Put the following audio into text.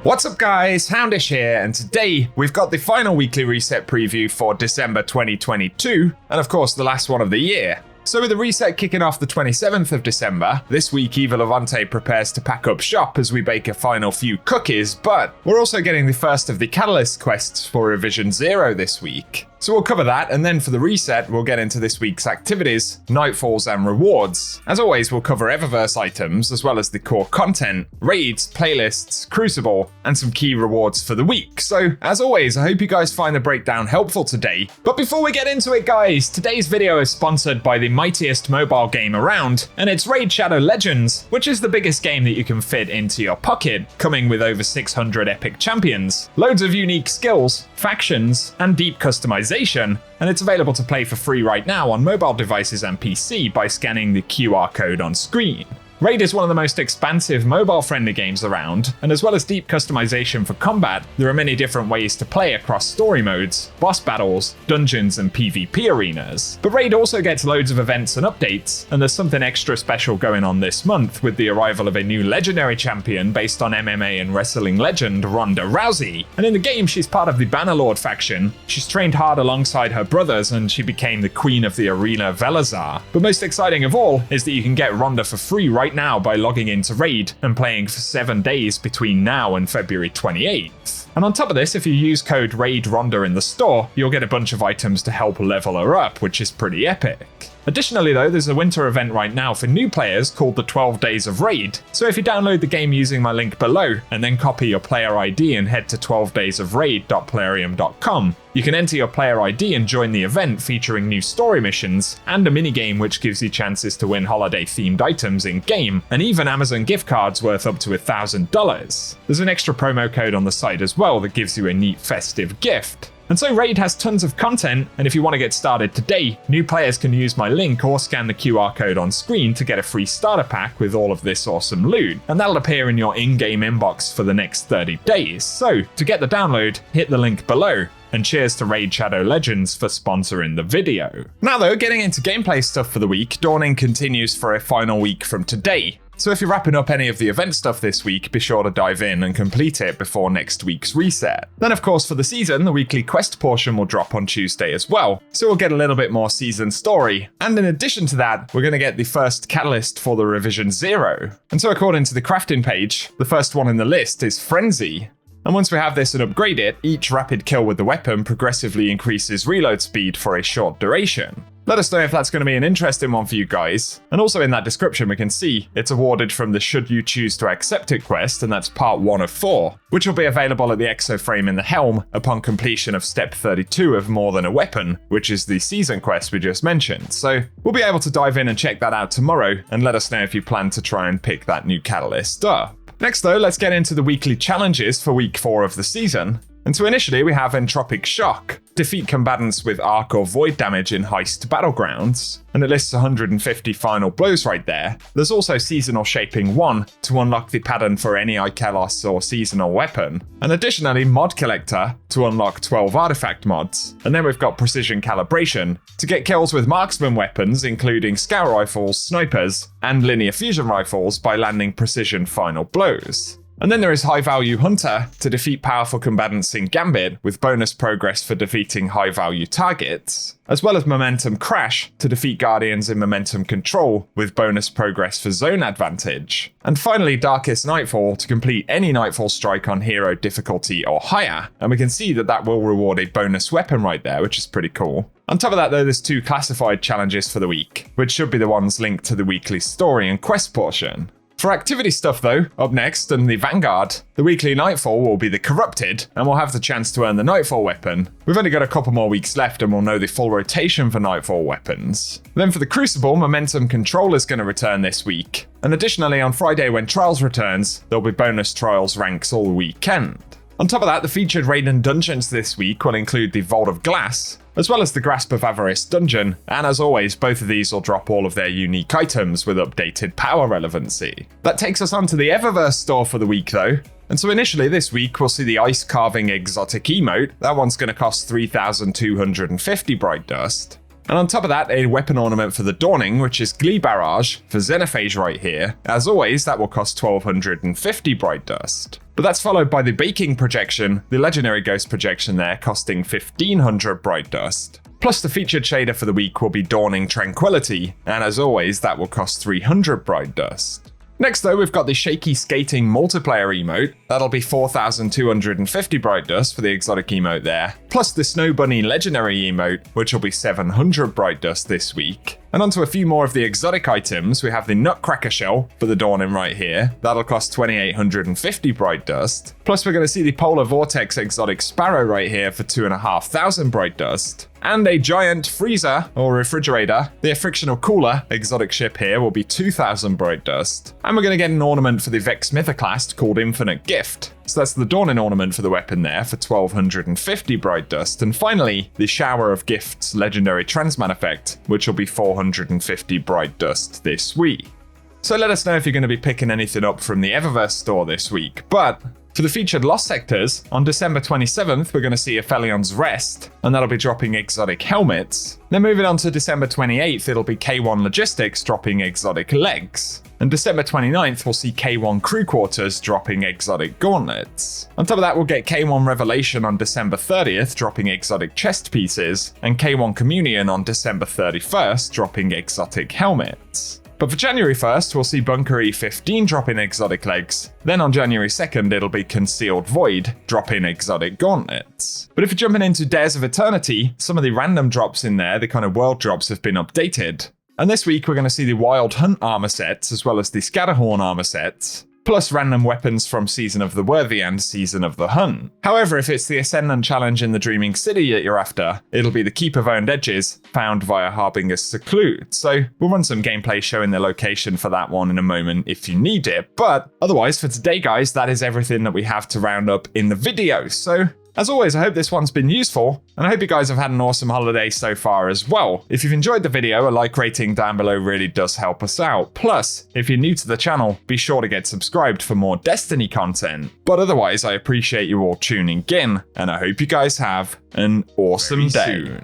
What's up guys, Houndish here, and today we've got the final weekly reset preview for December 2022, and of course the last one of the year. So with the reset kicking off the 27th of December, this week Eva Levante prepares to pack up shop as we bake a final few cookies, but we're also getting the first of the Catalyst quests for Revision 0 this week. So we'll cover that, and then for the reset, we'll get into this week's activities, Nightfalls and rewards. As always, we'll cover Eververse items, as well as the core content, raids, playlists, Crucible, and some key rewards for the week. So, as always, I hope you guys find the breakdown helpful today. But before we get into it, guys, today's video is sponsored by the mightiest mobile game around, and it's Raid Shadow Legends, which is the biggest game that you can fit into your pocket, coming with over 600 epic champions, loads of unique skills, factions, and deep customization. And it's available to play for free right now on mobile devices and PC by scanning the QR code on screen. Raid is one of the most expansive mobile-friendly games around, and as well as deep customization for combat, there are many different ways to play across story modes, boss battles, dungeons, and PvP arenas. But Raid also gets loads of events and updates, and there's something extra special going on this month with the arrival of a new legendary champion based on MMA and wrestling legend Ronda Rousey. And in the game, she's part of the Bannerlord faction. She's trained hard alongside her brothers, and she became the queen of the arena Velazar. But most exciting of all is that you can get Ronda for free right now by logging into Raid and playing for 7 days between now and February 28th. And on top of this, if you use code RAIDRONDA in the store, you'll get a bunch of items to help level her up, which is pretty epic. Additionally though, there's a winter event right now for new players called the 12 Days of Raid. So if you download the game using my link below, and then copy your player ID and head to 12daysofraid.plarium.com, you can enter your player ID and join the event featuring new story missions, and a minigame which gives you chances to win holiday-themed items in-game, and even Amazon gift cards worth up to $1,000. There's an extra promo code on the site as well that gives you a neat festive gift. And so Raid has tons of content, and if you want to get started today, new players can use my link or scan the QR code on screen to get a free starter pack with all of this awesome loot, and that'll appear in your in-game inbox for the next 30 days. So, to get the download, hit the link below. And cheers to Raid Shadow Legends for sponsoring the video. Now though, getting into gameplay stuff for the week, Dawning continues for a final week from today. So if you're wrapping up any of the event stuff this week, be sure to dive in and complete it before next week's reset. Then of course for the season, the weekly quest portion will drop on Tuesday as well, so we'll get a little bit more season story. And in addition to that, we're going to get the first catalyst for the Revision 0. And so according to the crafting page, the first one in the list is Frenzy. And once we have this and upgrade it, each rapid kill with the weapon progressively increases reload speed for a short duration. Let us know if that's going to be an interesting one for you guys. And also in that description we can see it's awarded from the Should You Choose to Accept It quest, and that's part 1 of 4, which will be available at the exoframe in the helm upon completion of step 32 of More Than a Weapon, which is the season quest we just mentioned. So we'll be able to dive in and check that out tomorrow, and let us know if you plan to try and pick that new catalyst up. Next though, let's get into the weekly challenges for week 4 of the season. And so initially we have Entropic Shock. Defeat combatants with arc or void damage in heist battlegrounds. And it lists 150 final blows right there. There's also Seasonal Shaping 1 to unlock the pattern for any Ikelos or seasonal weapon. And additionally Mod Collector to unlock 12 artifact mods. And then we've got Precision Calibration to get kills with marksman weapons including scout rifles, snipers, and linear fusion rifles by landing precision final blows. And then there is High Value Hunter to defeat powerful combatants in Gambit with bonus progress for defeating high value targets, as well as Momentum Crash to defeat Guardians in Momentum Control with bonus progress for zone advantage. And finally Darkest Nightfall to complete any Nightfall strike on hero difficulty or higher, and we can see that that will reward a bonus weapon right there, which is pretty cool. On top of that though, there's 2 classified challenges for the week, which should be the ones linked to the weekly story and quest portion. For activity stuff though, up next in the Vanguard, the weekly Nightfall will be the Corrupted, and we'll have the chance to earn the Nightfall weapon. We've only got a couple more weeks left and we'll know the full rotation for Nightfall weapons. Then for the Crucible, Momentum Control is going to return this week. And additionally on Friday when Trials returns, there'll be bonus Trials ranks all weekend. On top of that, the featured raid and dungeons this week will include the Vault of Glass, as well as the Grasp of Avarice dungeon, and as always, both of these will drop all of their unique items with updated power relevancy. That takes us on to the Eververse store for the week though. And so initially this week, we'll see the Ice Carving Exotic emote. That one's going to cost 3,250 Bright Dust. And on top of that, a weapon ornament for the Dawning, which is Glee Barrage for Xenophage right here. As always, that will cost 1,250 Bright Dust. But that's followed by the Baking projection, the legendary ghost projection there, costing 1500 bright dust. Plus the featured shader for the week will be Dawning Tranquility, and as always that will cost 300 bright dust. Next though, we've got the Shaky Skating multiplayer emote. That'll be 4250 bright dust for the exotic emote there. Plus the Snow Bunny legendary emote, which will be 700 bright dust this week. And onto a few more of the exotic items, we have the Nutcracker Shell for the Dawning right here. That'll cost 2850 bright dust. Plus we're going to see the Polar Vortex exotic Sparrow right here for 2500 bright dust. And a giant freezer or refrigerator, the frictional cooler exotic ship here will be 2000 bright dust. And we're going to get an ornament for the Vex Mythoclast called Infinite Gift. So that's the Dawning ornament for the weapon there for 1250 bright dust. And finally, the Shower of Gifts legendary Transman effect, which will be 450 bright dust this week. So let us know if you're going to be picking anything up from the Eververse store this week. But for the featured Lost Sectors, on December 27th, we're going to see Aphelion's Rest, and that'll be dropping exotic helmets. Then moving on to December 28th, it'll be K1 Logistics dropping exotic legs. And December 29th, we'll see K1 Crew Quarters dropping exotic gauntlets. On top of that, we'll get K1 Revelation on December 30th, dropping exotic chest pieces, and K1 Communion on December 31st, dropping exotic helmets. But for January 1st, we'll see Bunker E15 dropping exotic legs. Then on January 2nd, it'll be Concealed Void dropping exotic gauntlets. But if you're jumping into Dares of Eternity, some of the random drops in there, the kind of world drops, have been updated. And this week, we're going to see the Wild Hunt armor sets, as well as the Scatterhorn armor sets, plus random weapons from Season of the Worthy and Season of the Hunt. However, if it's the Ascendant challenge in the Dreaming City that you're after, it'll be the Keep of Owned Edges, found via Harbinger's Seclude. So we'll run some gameplay showing the location for that one in a moment if you need it. But otherwise, for today, guys, that is everything that we have to round up in the video. So as always, I hope this one's been useful, and I hope you guys have had an awesome holiday so far as well. If you've enjoyed the video, a like rating down below really does help us out. Plus, if you're new to the channel, be sure to get subscribed for more Destiny content. But otherwise, I appreciate you all tuning in, and I hope you guys have an awesome day. Soon.